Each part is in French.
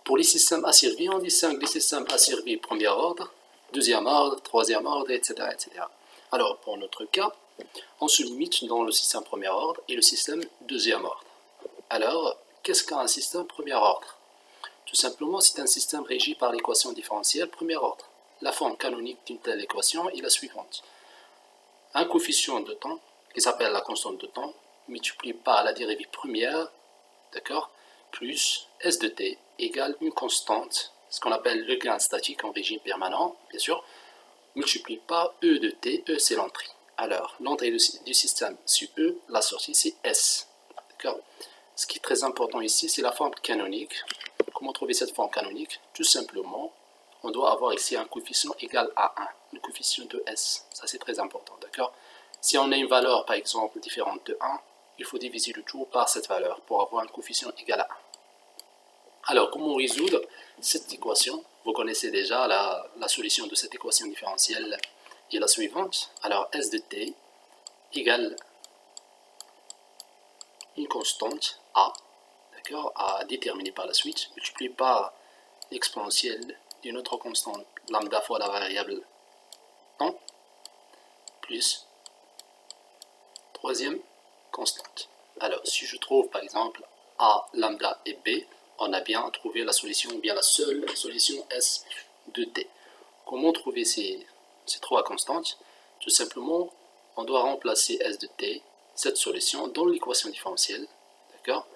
Pour les systèmes asservis, on distingue les systèmes asservis premier ordre, deuxième ordre, troisième ordre, etc., etc. Alors, pour notre cas, on se limite dans le système premier ordre et le système deuxième ordre. Alors, qu'est-ce qu'un système premier ordre? Tout simplement, c'est un système régi par l'équation différentielle premier ordre. La forme canonique d'une telle équation est la suivante. Un coefficient de temps, qui s'appelle la constante de temps, multiplié par la dérivée première, d'accord, plus S de t égale une constante, ce qu'on appelle le gain statique en régime permanent, bien sûr, multiplié par E de t, E c'est l'entrée. Alors, l'entrée du système sur E, la sortie c'est S, d'accord. Ce qui est très important ici, c'est la forme canonique. Comment trouver cette forme canonique? Tout simplement, on doit avoir ici un coefficient égal à 1, le coefficient de S. Ça, c'est très important, d'accord? Si on a une valeur, par exemple, différente de 1, il faut diviser le tout par cette valeur pour avoir un coefficient égal à 1. Alors, comment résoudre cette équation? Vous connaissez déjà la solution de cette équation différentielle est la suivante. Alors, S de t égale une constante A, d'accord, à déterminer par la suite, multiplié par l'exponentielle d'une autre constante lambda fois la variable temps, plus troisième constante. Alors, si je trouve par exemple A, lambda et B, on a bien trouvé la solution, ou bien la seule solution S de t. Comment trouver ces trois constantes? Tout simplement, on doit remplacer S de t, cette solution, dans l'équation différentielle, d'accord?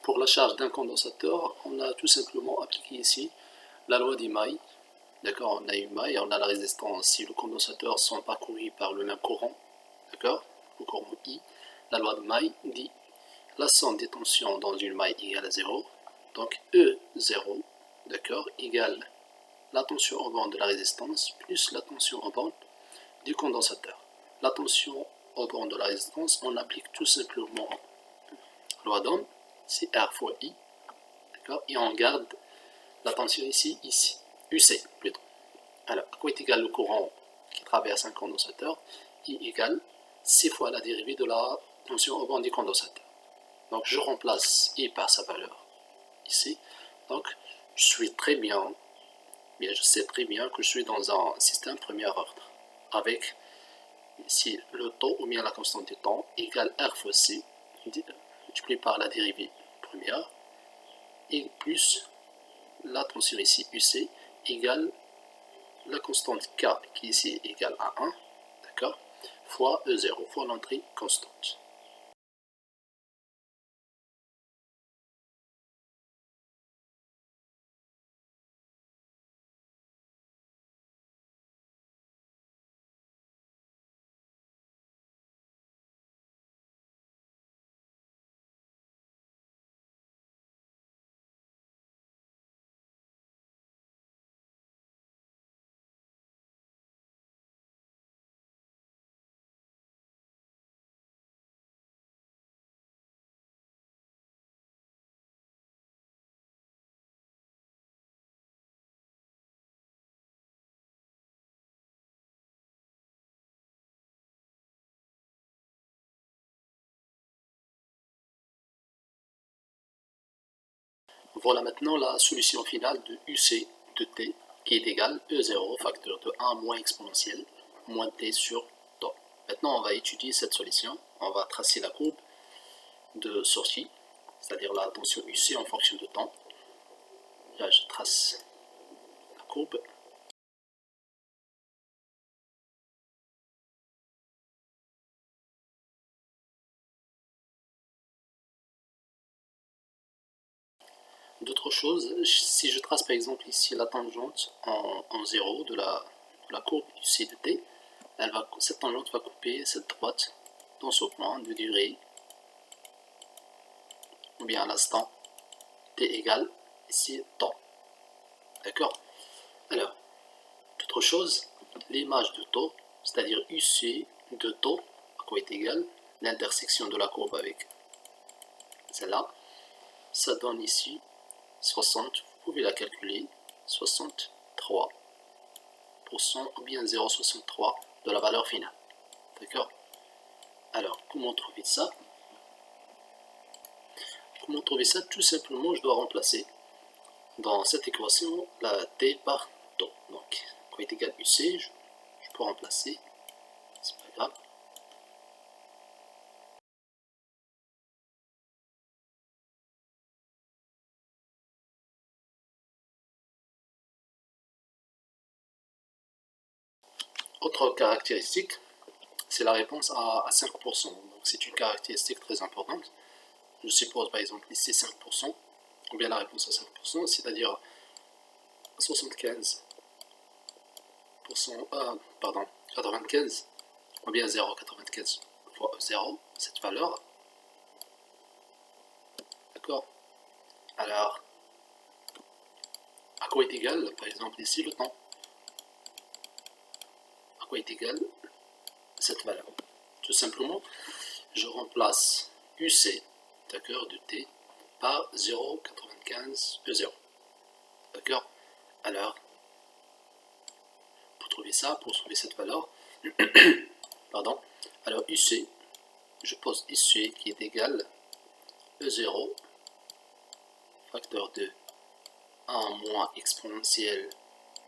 Pour la charge d'un condensateur, on a tout simplement appliqué ici la loi des mailles. D'accord, on a une maille, on a la résistance si le condensateur sont parcourus par le même courant, d'accord, le courant I. La loi de maille dit la somme des tensions dans une maille égale à 0. Donc E0, d'accord, égale la tension en borne de la résistance plus la tension en borne du condensateur. La tension en borne de la résistance, on applique tout simplement la loi d'Ohm, c'est R fois I, d'accord, et on garde la tension ici, UC plutôt. Alors, à quoi est égal le courant qui traverse un condensateur? I égale C fois la dérivée de la tension au borne du condensateur. Donc, je remplace I par sa valeur ici. Donc, je sais très bien que je suis dans un système premier ordre avec ici le temps ou bien la constante du temps égale R fois C multiplié par la dérivée première et plus la tension ici UC égale la constante K qui ici est égale à 1, d'accord, fois E0, fois l'entrée constante. Voilà maintenant la solution finale de UC de t qui est égale E0 facteur de 1 moins exponentielle moins t sur tau. Maintenant on va étudier cette solution, on va tracer la courbe de sortie, c'est-à-dire la tension UC en fonction de temps. Là je trace la courbe. D'autres choses, si je trace par exemple ici la tangente en 0 de la courbe UC de t, cette tangente va couper cette droite dans ce point de durée, ou bien à l'instant t égale ici temps. D'accord? Alors, d'autre chose, l'image de taux, c'est-à-dire UC de taux, à quoi est égal l'intersection de la courbe avec celle-là, ça donne ici 60, vous pouvez la calculer, 63% ou bien 0,63 de la valeur finale. D'accord? Alors, comment trouver ça? Comment trouver ça? Tout simplement, je dois remplacer dans cette équation la t par taux. Donc, quoi est égal UC, je peux remplacer, c'est pas grave. Autre caractéristique, c'est la réponse à 5%. Donc c'est une caractéristique très importante. Je suppose par exemple ici 5%, ou bien la réponse à 5%, c'est-à-dire 75%, pardon, 95, ou bien 0,95 fois 0, cette valeur. D'accord? Alors, à quoi est égal, par exemple ici, le temps? À quoi est égal cette valeur? Tout simplement, je remplace UC, d'accord, de t par 0,95 E0. D'accord? Alors, pour trouver ça, pour trouver cette valeur, pardon, alors UC, je pose UC qui est égal E0 facteur de 1 moins exponentielle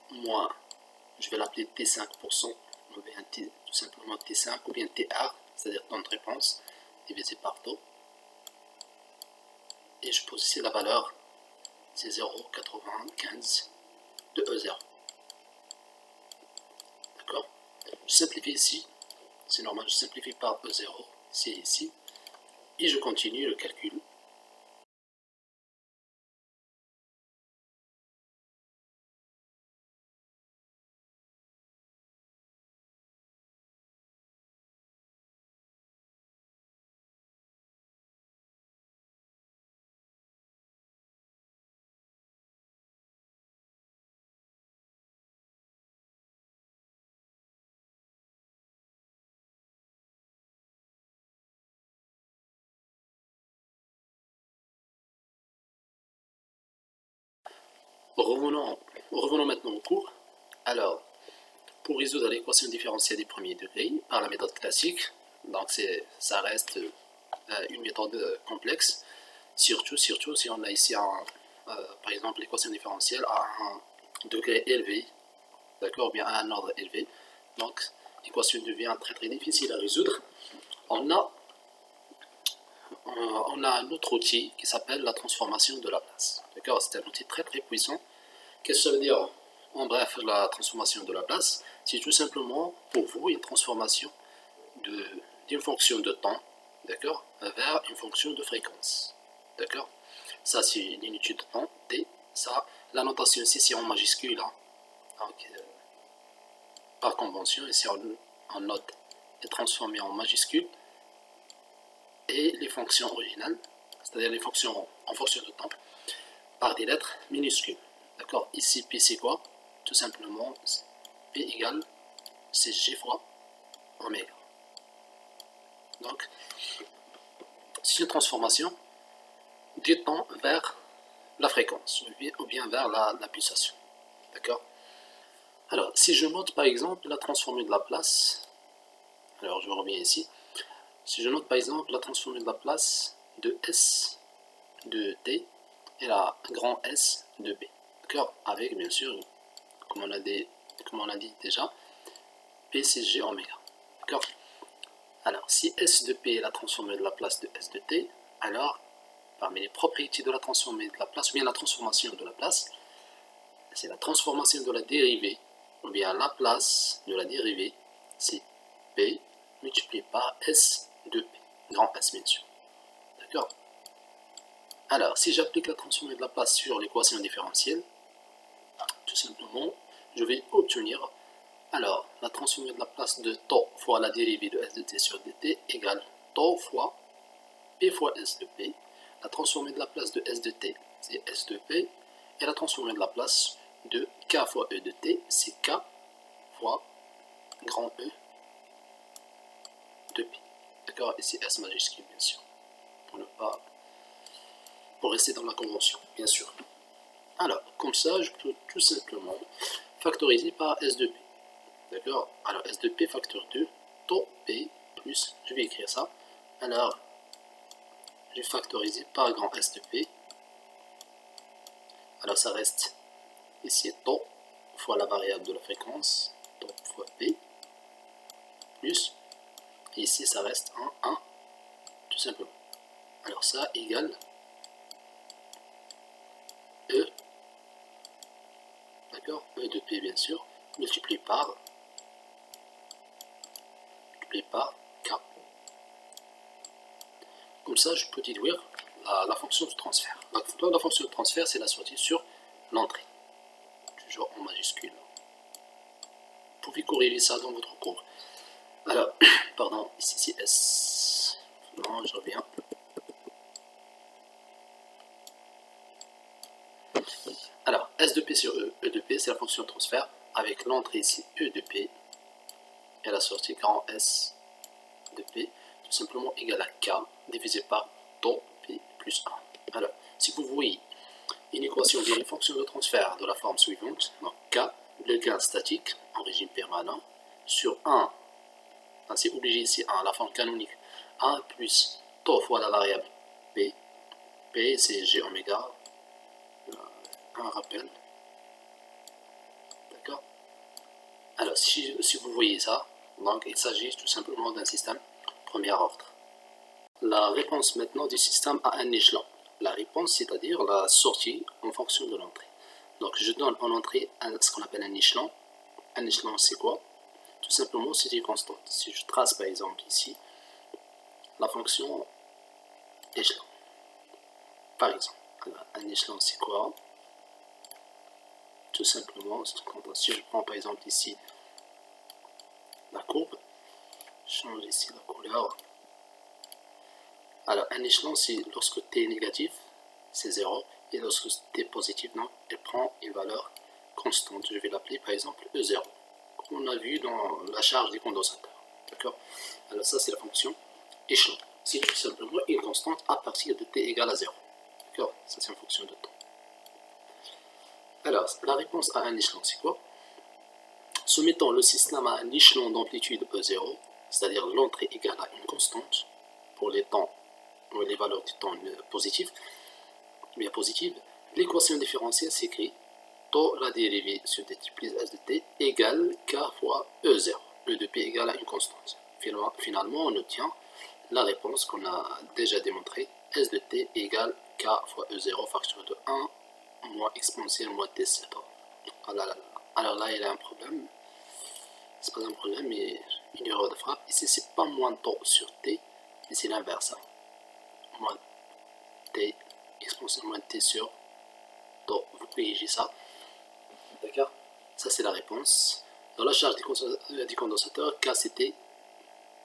moins, je vais l'appeler T5%, ou bien tout simplement T5 ou bien TR, c'est-à-dire temps de réponse divisé par taux. Et je pose ici la valeur, c'est 0,95 de E0. D'accord? Je simplifie ici, c'est normal, je simplifie par E0, c'est ici, et je continue le calcul. Revenons maintenant au cours. Alors, pour résoudre l'équation différentielle du premier degré par la méthode classique, donc ça reste une méthode complexe, surtout si on a ici par exemple l'équation différentielle à un degré élevé, d'accord, bien à un ordre élevé, donc l'équation devient très très difficile à résoudre. On a un autre outil qui s'appelle la transformation de Laplace, d'accord, c'est un outil très très puissant. Qu'est-ce que ça veut dire? En bref, la transformation de Laplace, c'est tout simplement pour vous une transformation d'une fonction de temps, d'accord, vers une fonction de fréquence, d'accord. Ça c'est une unité de temps, t. Ça, la notation ici c'est en majuscule, hein. Donc, par convention, ici on note est transformé en majuscule, et les fonctions originales, c'est-à-dire les fonctions en fonction de temps, par des lettres minuscules, d'accord. Ici P c'est quoi? Tout simplement P égale c'est G fois oméga. Donc, c'est une transformation du temps vers la fréquence, ou bien vers la pulsation. D'accord? Alors, si je note par exemple la transformée de Laplace, alors je reviens ici, si je note par exemple la transformée de Laplace de S de t et la grand S de P. D'accord? Avec, bien sûr, comme on a dit déjà, P c'est G oméga. D'accord? Alors, si S de P est la transformée de la place de S de T, alors, parmi les propriétés de la transformée de la place, ou bien la transformation de la place, c'est la transformation de la dérivée, ou bien la place de la dérivée, c'est P multiplié par S de P, grand S bien sûr. D'accord? Alors, si j'applique la transformée de la place sur l'équation différentielle, tout simplement, je vais obtenir, alors, la transformée de la place de tau fois la dérivée de S de T sur dt égale tau fois P fois S de P. La transformée de la place de S de T, c'est S de P. Et la transformée de la place de K fois E de T, c'est K fois grand E de P. D'accord? Et c'est S majuscule, bien sûr. Pour rester dans la convention, bien sûr. Alors, comme ça, je peux tout simplement factoriser par S de P. D'accord? Alors, S de P facteur 2, tau P plus, je vais écrire ça. Alors, je vais factoriser par grand S de P. Alors, ça reste ici tau fois la variable de la fréquence, tau fois P, plus, et ici ça reste un 1, tout simplement. Alors ça égale E, d'accord, E de P bien sûr, multiplié par K. Comme ça je peux déduire la fonction de transfert. La fonction de transfert c'est la sortie sur l'entrée, toujours en majuscule. Vous pouvez corriger ça dans votre cours. Alors, pardon, ici c'est S. Non, je reviens. Alors, S de P sur E, E de P, c'est la fonction de transfert, avec l'entrée ici E de P, et la sortie grand S de P, tout simplement égal à K, divisé par tau P plus 1. Alors, si vous voyez une équation d'une fonction de transfert de la forme suivante, donc K, le gain statique en régime permanent, sur 1, c'est obligé ici 1, la forme canonique, 1 plus tau fois la variable P, P c'est G oméga, un rappel, d'accord? Alors, si vous voyez ça, donc il s'agit tout simplement d'un système premier ordre. La réponse maintenant du système à un échelon. La réponse, c'est-à-dire la sortie en fonction de l'entrée. Donc, je donne en entrée ce qu'on appelle un échelon. Un échelon, c'est quoi? Tout simplement, c'est une constante. Si je trace par exemple ici la fonction échelon, par exemple, alors, un échelon, c'est quoi? Tout simplement, si je prends par exemple ici la courbe, je change ici la couleur. Alors, un échelon, c'est lorsque t est négatif, c'est 0, et lorsque t est positif, non, elle prend une valeur constante. Je vais l'appeler par exemple E0, comme on a vu dans la charge des condensateurs. D'accord? Alors, ça, c'est la fonction échelon. C'est tout simplement une constante à partir de t égale à 0. D'accord? Ça, c'est en fonction de temps. Alors, la réponse à un échelon, c'est quoi? Soumettons le système à un échelon d'amplitude E0, c'est-à-dire l'entrée égale à une constante pour les temps, les valeurs du temps positives, bien positives. L'équation différentielle s'écrit tau la dérivée sur dt plus s de t égale k fois E0. E de p égale à une constante. Finalement, on obtient la réponse qu'on a déjà démontrée. S de t égale k fois E0 facteur de 1 moins exponentielle moins t7. Alors là, il y a un problème. C'est pas un problème, mais une erreur de frappe. Ici, c'est pas moins tau sur t, mais c'est l'inverse. Moins t exponentielle moins t sur tau. Vous corrigez ça. D'accord? Ça, c'est la réponse. Dans la charge du condensateur, K c'était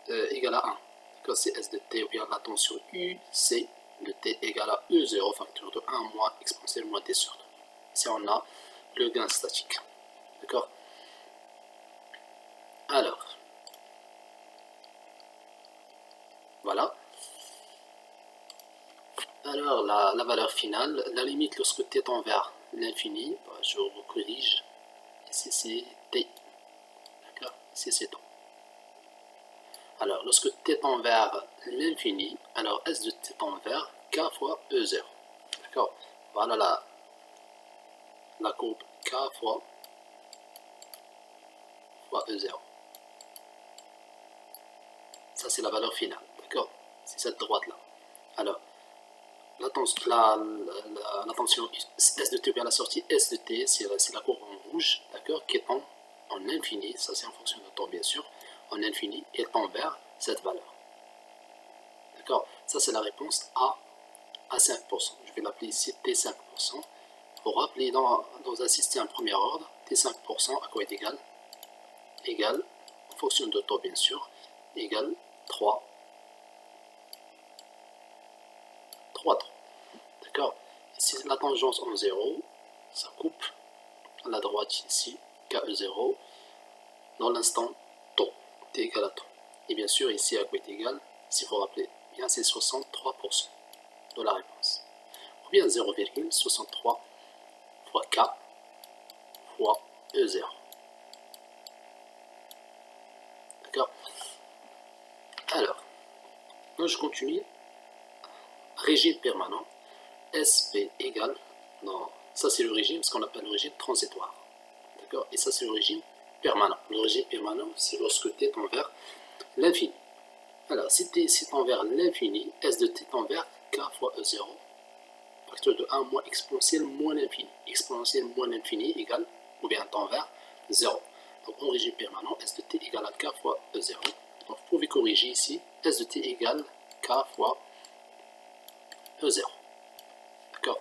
égale à 1. D'accord? C'est S de t, ou bien la tension U, C de t égale à E0 facteur de 1 moins exponentielle moins t sur 2. Ici, on a le gain statique. D'accord? Alors, voilà. Alors, la valeur finale, la limite lorsque t tend vers l'infini, je corrige. Ici, c'est t. D'accord? Ici, c'est t. Alors, lorsque t tend vers l'infini, alors S de t tend vers K fois E0. D'accord? Voilà la courbe K fois E0. Ça, c'est la valeur finale, d'accord? C'est cette droite-là. Alors, la tension S de T vers la sortie S de T, c'est la courbe en rouge, d'accord, qui tend en infini, ça c'est en fonction de temps bien sûr, en infini, et tend vers cette valeur. D'accord? Ça c'est la réponse A à 5%. Je vais l'appeler ici T5%. Pour rappeler dans un système premier ordre, T5% à quoi est égal? Égal, en fonction de temps bien sûr, égal 3. D'accord? Ici la tangence en 0, ça coupe à la droite ici, KE0, dans l'instant temps, T égale à temps. Et bien sûr, ici, à quoi est égal, s'il faut rappeler, bien c'est 63% de la réponse. Ou bien 0,63 fois K fois E0. D'accord? Alors, moi je continue. Régime permanent, SP égale, non, ça c'est le régime, ce qu'on appelle le régime transitoire. D'accord? Et ça c'est le régime permanent. Le régime permanent, c'est lorsque t tend vers l'infini. Alors, si t tend vers l'infini, S de t tend vers K fois E0, facteur de 1 moins exponentielle moins l'infini. Exponentielle moins l'infini égale, ou bien tend vers 0. Donc, en régime permanent, S de t égale à K fois E0. Donc, vous pouvez corriger ici, S de t égale K fois E0. D'accord?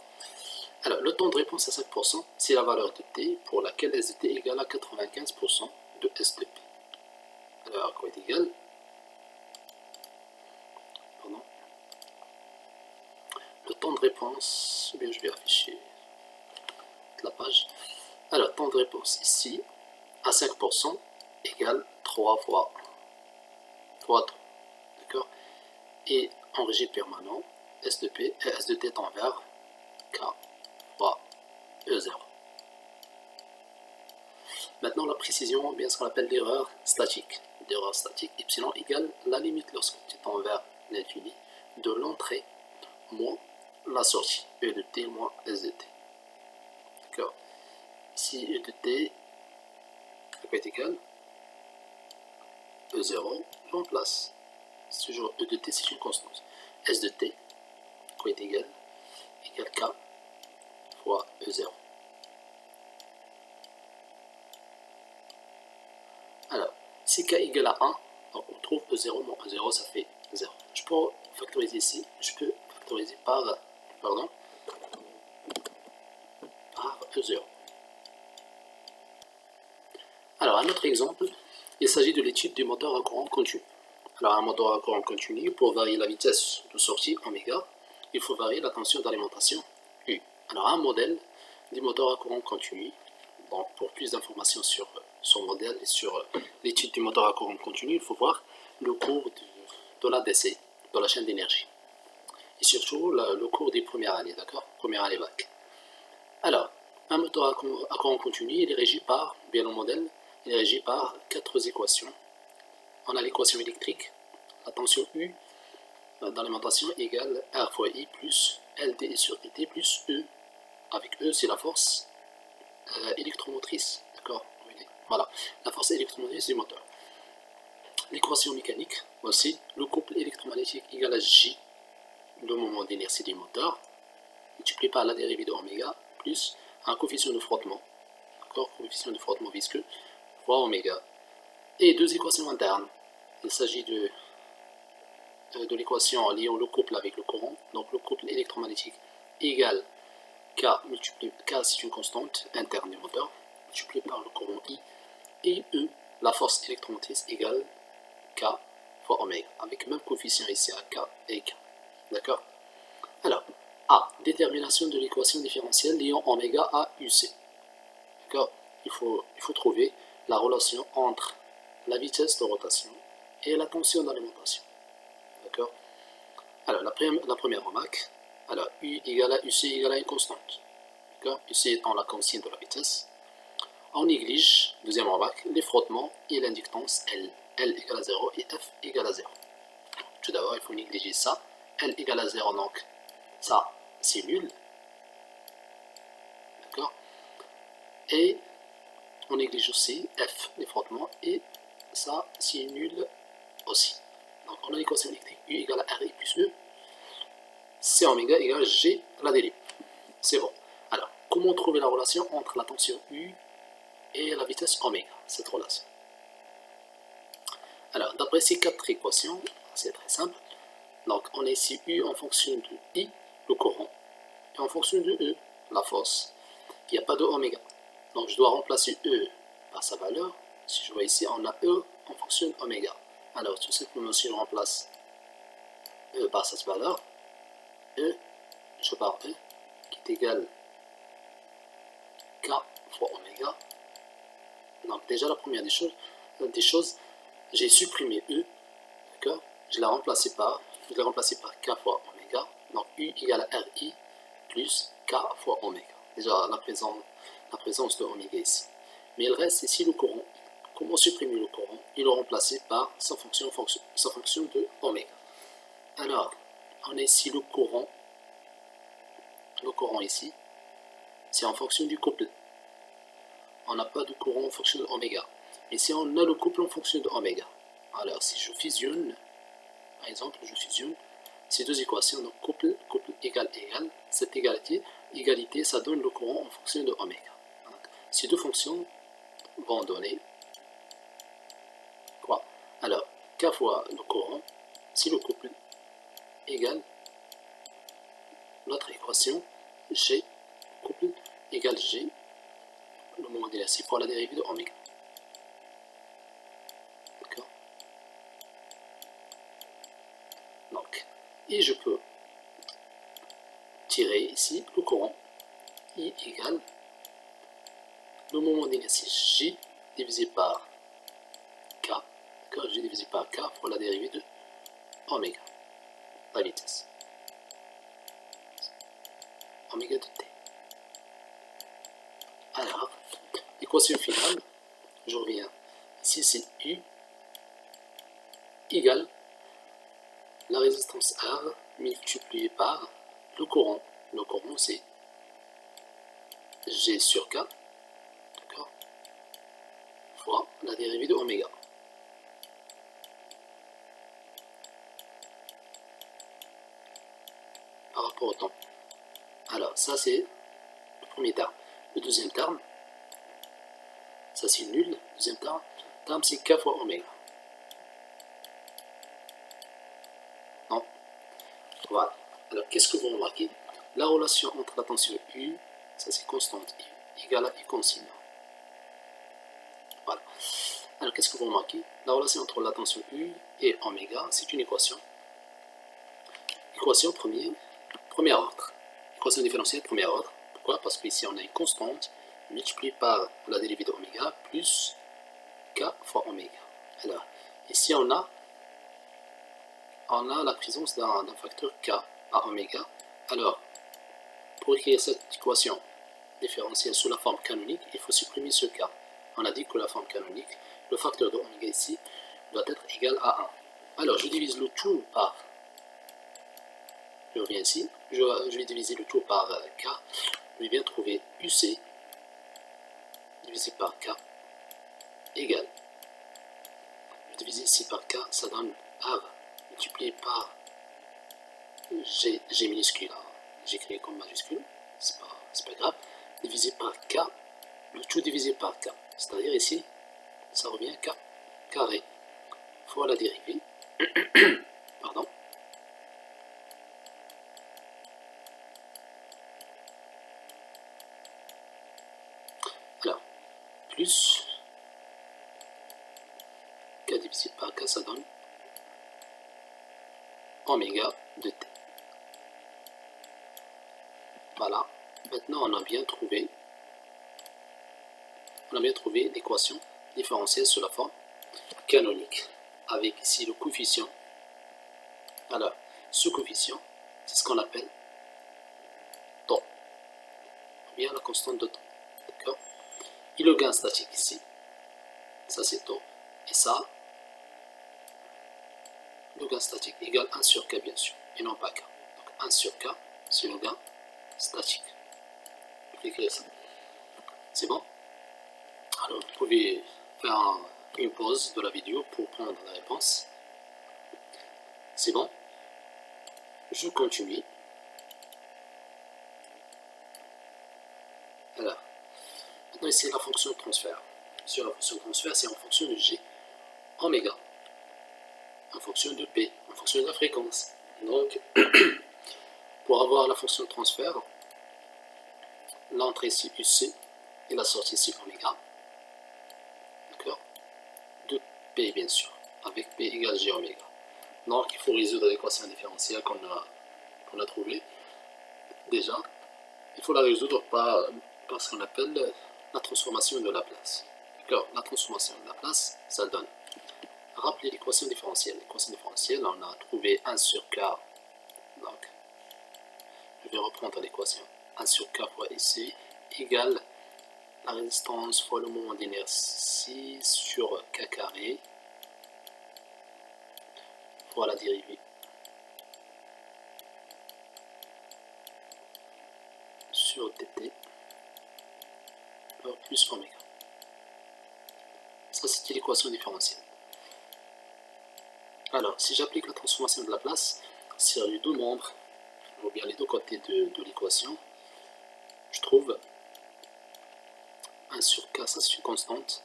Alors, le temps de réponse à 5%, c'est la valeur de t pour laquelle S de t égale à 95% de S de p. Alors, à quoi est égal? Pardon. Le temps de réponse, ou bien je vais afficher la page. Alors, temps de réponse ici, à 5% égale 3 fois 3 temps. D'accord? Et en régime permanent, S de P et S de T tend vers K fois E0. Maintenant, la précision, bien ce qu'on appelle l'erreur statique. L'erreur statique, epsilon égale la limite lorsque tu tends vers l'infini de l'entrée moins la sortie. E de T moins S de T. D'accord? Si E de T est égal E0, je remplace. C'est toujours E de T, c'est une constante. S de T, quoi est égal K fois E0. Alors, si K égale à 1, donc on trouve E0 moins E0, ça fait 0. Je peux factoriser ici, je peux factoriser par E0. Alors, un autre exemple, il s'agit de l'étude du moteur à courant continu. Alors, un moteur à courant continu, pour varier la vitesse de sortie oméga, il faut varier la tension d'alimentation U. Alors, un modèle du moteur à courant continu. Donc, pour plus d'informations sur son modèle et sur l'étude du moteur à courant continu, il faut voir le cours de l'ADC, de la chaîne d'énergie. Et surtout, le cours des premières années, d'accord? Première année bac. Alors, un moteur à courant continu, il est régi par, bien le modèle, il est régi par 4 équations. On a l'équation électrique, la tension U d'alimentation égale R fois I plus LdI sur dt plus E. Avec E, c'est la force électromotrice. D'accord? Voilà, la force électromotrice du moteur. L'équation mécanique, aussi, le couple électromagnétique égal à J, le moment d'inertie du moteur, multiplié par la dérivée de oméga, plus un coefficient de frottement, d'accord, coefficient de frottement visqueux, fois oméga. Et 2 équations internes. Il s'agit de l'équation liant le couple avec le courant, donc le couple électromagnétique égale K multiplié, K c'est une constante interne du moteur, multiplié par le courant I, et E, la force électromotrice égale K fois oméga, avec le même coefficient ici à K et K. D'accord? Alors, A, détermination de l'équation différentielle liant oméga à UC. D'accord? Il faut trouver la relation entre la vitesse de rotation et la tension d'alimentation. D'accord? Alors, la première remarque, alors U égale à UC égale à une constante. D'accord? UC étant la consigne de la vitesse. On néglige, deuxième remarque, les frottements et l'inductance L. L égale à 0 et F égale à 0. Tout d'abord, il faut négliger ça. L égale à 0, donc ça, c'est nul. d'accord? Et on néglige aussi F, les frottements, et ça, c'est nul aussi. Donc on a l'équation électrique U égale à RI plus E, C oméga égale G à la dérive. C'est bon. Alors, comment trouver la relation entre la tension U et la vitesse oméga, cette relation? Alors, d'après ces quatre équations, c'est très simple. Donc, on a ici U en fonction de I, le courant, et en fonction de E, la force. Il n'y a pas de oméga. Donc, je dois remplacer E par sa valeur. Si je vois ici, on a E en fonction d'oméga. Alors, tout simplement, si je remplace E par cette valeur, E, je pars E, qui est égal K fois oméga. Donc, déjà, la première des choses, j'ai supprimé E, d'accord? Je l'ai remplacé par K fois oméga. Donc, U égale à RI plus K fois oméga. Déjà, la présence de oméga ici. Mais il reste ici le courant. Comment supprimer le courant? Il le remplacer par sa fonction de oméga. Alors, on a ici le courant. Le courant ici, c'est en fonction du couple. On n'a pas de courant en fonction de oméga. Mais si on a le couple en fonction de oméga, alors si je fusionne, par exemple, je fusionne ces deux équations, donc couple égal, cette égalité, ça donne le courant en fonction de oméga. Donc, ces deux fonctions vont donner quoi? Alors, K fois le courant, si le couple égale notre équation, G, couple égale G, le moment d'inertie fois la dérivée de oméga. D'accord? Donc, et je peux tirer ici le courant, I égale le moment d'inertie J divisé par K, d'accord? J divisé par K fois la dérivée de oméga, la vitesse. Oméga de T. Alors, l'équation finale, je reviens. Ici, c'est U égale la résistance R multipliée par le courant. Le courant, c'est G sur K, d'accord, fois la dérivée de oméga. Par rapport au temps. Alors, ça, c'est le premier terme. Le deuxième terme, ça, c'est nul. Le deuxième terme, c'est K fois oméga. Non. Voilà. Alors, qu'est-ce que vous remarquez? La relation entre la tension U, ça c'est constante U, égale à I consigne. Voilà. Alors, qu'est-ce que vous remarquez? La relation entre la tension U et oméga, c'est une équation. Équation premier ordre. Équation différentielle premier ordre. Pourquoi? Parce qu'ici, on a une constante multipliée par la dérivée d'oméga plus K fois oméga. Alors, ici, on a la présence d'un facteur K à oméga. Alors, pour écrire cette équation différentielle sous la forme canonique, il faut supprimer ce K. On a dit que la forme canonique, le facteur de oméga ici, doit être égal à 1. Alors, je divise le tout par, je reviens ici, je vais diviser le tout par K, je vais bien trouver UC divisé par K égale, je divise ici par K, ça donne R multiplié par G minuscule, j'écris comme majuscule, c'est pas grave, divisé par K, le tout divisé par K, c'est-à-dire ici, ça revient K carré fois la dérivée, pardon, alors, plus K divisé par K, ça donne oméga de T. Voilà, maintenant on a bien trouvé l'équation différentielle sous la forme canonique, avec ici le coefficient. Alors, ce coefficient, c'est ce qu'on appelle temps, ou bien la constante de temps, d'accord? Et le gain statique ici, ça c'est taux, et ça, le gain statique égale 1 sur K bien sûr, et non pas K. Donc 1 sur K, c'est le gain statique. Je vais écrire ça. C'est bon? Alors, vous pouvez faire une pause de la vidéo pour prendre la réponse. C'est bon? Je continue. Alors, maintenant ici la fonction de transfert. Sur la fonction de transfert, c'est en fonction de G oméga, en fonction de P, en fonction de la fréquence. Donc, pour avoir la fonction de transfert, l'entrée c'est UC et la sortie c'est oméga. D'accord? De P bien sûr, avec P égale G oméga. Donc, il faut résoudre l'équation différentielle qu'on a trouvée déjà. Il faut la résoudre par ce qu'on appelle la transformation de Laplace. D'accord? La transformation de Laplace, ça donne. Rappelez l'équation différentielle. L'équation différentielle, on a trouvé 1 sur K. Donc, je vais reprendre l'équation. 1 sur K fois ici égale la résistance fois le moment d'inertie sur K carré fois la dérivée sur dt plus oméga. Ça, c'était l'équation différentielle. Alors, si j'applique la transformation de Laplace sur les deux membres, ou bien les deux côtés de l'équation, je trouve 1 sur K, ça c'est une constante.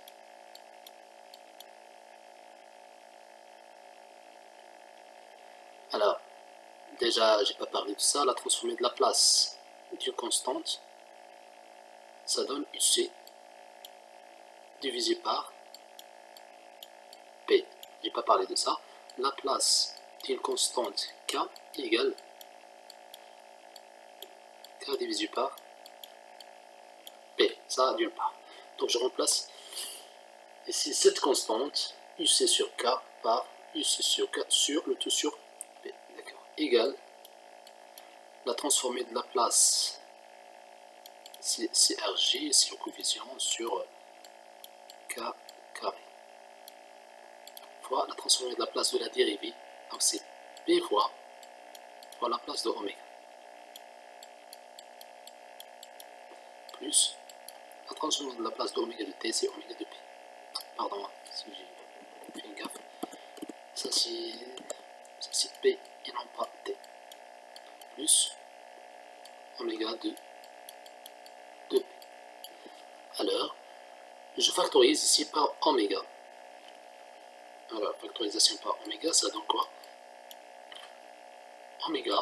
Alors, déjà, j'ai pas parlé de ça, la transformée de Laplace d'une constante, ça donne UC divisé par P. J'ai pas parlé de ça. Laplace d'une constante K égale K divisé par P. Ça, d'une part. Donc, je remplace ici cette constante, UC sur K par UC sur K sur le tout sur P. D'accord. Égale la transformée de Laplace, c'est CRG, c'est le coefficient sur K carré. Fois la transformée de Laplace de la dérivée, donc c'est P fois la place de oméga. Plus la transformée de la place de oméga de t, c'est oméga de P. Pardon, si j'ai fait une gaffe. Ça c'est P et non pas T. Plus oméga de P. Alors, je factorise ici par oméga. Alors, factorisation par oméga, ça donne quoi? Oméga,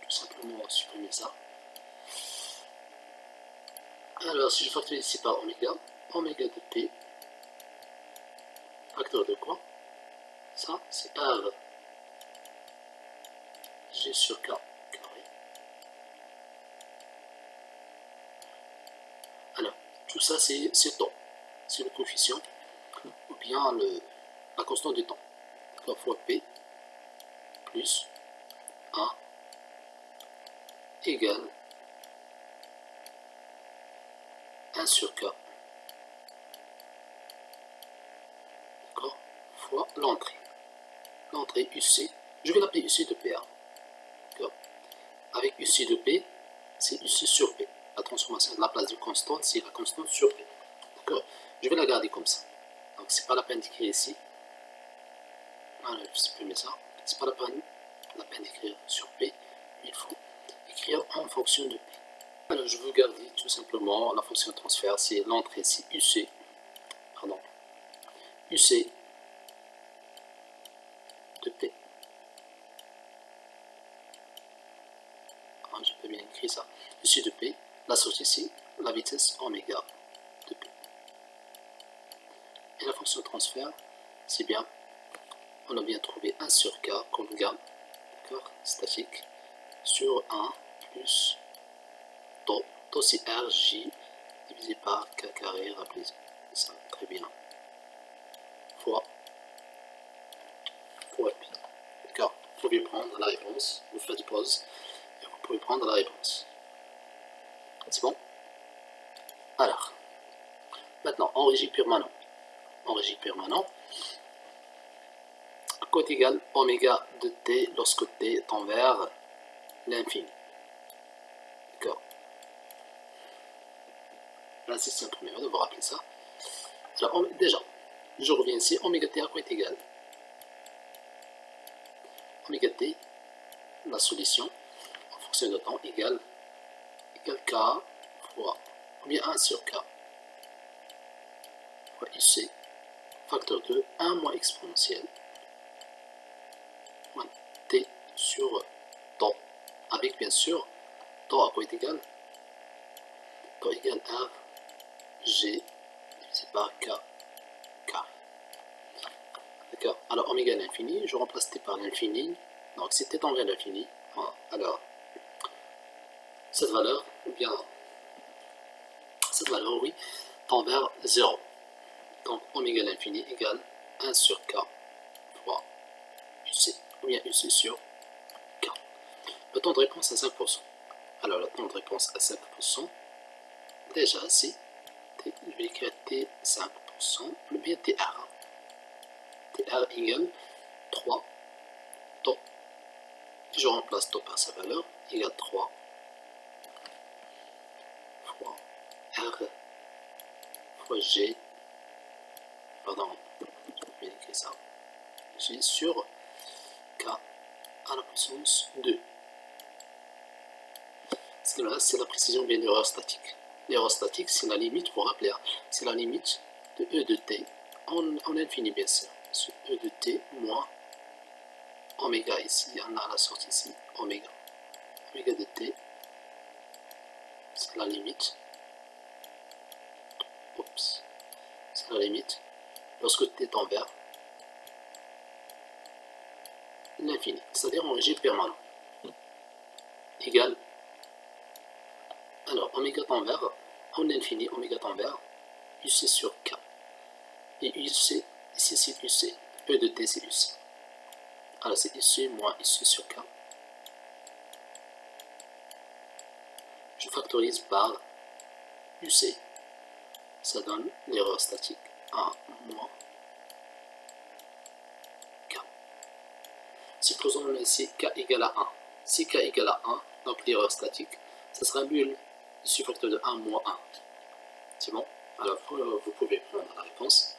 tout simplement supprimer ça. Alors, si je factorise ici par oméga, oméga de P, facteur de quoi? Ça, c'est R G sur K carré. Alors, tout ça, c'est temps. C'est le coefficient, ou bien la constante du temps. 3 fois P plus 1 égale 1 sur K, d'accord, fois l'entrée. L'entrée UC, je vais l'appeler UC de P. D'accord. Avec UC de P, c'est UC sur P. La transformation de la place de constante, c'est la constante sur P. D'accord. Je vais la garder comme ça. Donc, c'est pas la peine d'écrire ici. Voilà, je vais supprimer ça. C'est pas la peine d'écrire sur P. Il faut écrire en fonction de P. Alors, je veux garder tout simplement la fonction de transfert, c'est l'entrée, c'est UC, pardon, UC de P. Je peux bien écrire ça. UC de P, la sortie, c'est la vitesse oméga de P. Et la fonction de transfert, c'est bien, on a bien trouvé 1 sur K comme gamme, d'accord, statique, sur 1 plus taux c'est RJ divisé par K carré, rappelez ça, très bien, fois P. D'accord, vous pouvez prendre la réponse, vous faites pause, et vous pouvez prendre la réponse. C'est bon? Alors, maintenant, en régime permanent. En régime permanent, côte égale oméga de t lorsque t tend vers l'infini. D'accord. L'insistance première, on va rappeler ça. Alors, déjà, je reviens ici, oméga t à quoi est égal? Oméga t, la solution, en fonction de temps, égale k fois, ou bien 1 sur k, fois uc, facteur de 1 moins exponentielle, moins t sur temps, avec bien sûr, temps à quoi est égal? Temps égale r, g, divisé par k, carré. D'accord. Alors, oméga à l'infini, je remplace t par l'infini. Donc, si t tend vers l'infini, alors, cette valeur, ou bien, cette valeur, oui, tend vers 0. Donc, oméga à l'infini égale 1 sur k fois uc, ou bien uc sur k. Le temps de réponse à 5%. Alors, le temps de réponse à 5%, déjà ici, je vais écrire t 5%, ou bien tr. tr égale 3 temps. Je remplace taux par sa valeur, égale 3 fois r fois g, pardon, je vais écrire ça, g sur k à la puissance 2. Là, c'est la précision bien l'erreur statique. L'erreur statique, c'est la limite, pour rappeler, c'est la limite de e de t en infini, bien sûr. Sur e de t moins oméga ici, on a la sortie ici, oméga. Oméga de t, c'est la limite. Oups, c'est la limite lorsque t tend vers l'infini, c'est-à-dire en régime permanent, égale, alors oméga tend vers, en infini, oméga tend vers uc sur k, et uc, ici c'est uc, e de t c'est uc, alors c'est uc moins uc sur k, je factorise par uc, ça donne l'erreur statique 1 moins k. Supposons ici k égale à 1, si k égale à 1, donc l'erreur statique, ça sera nul, je suis facteur de 1 moins 1. C'est bon? Alors vous pouvez prendre la réponse.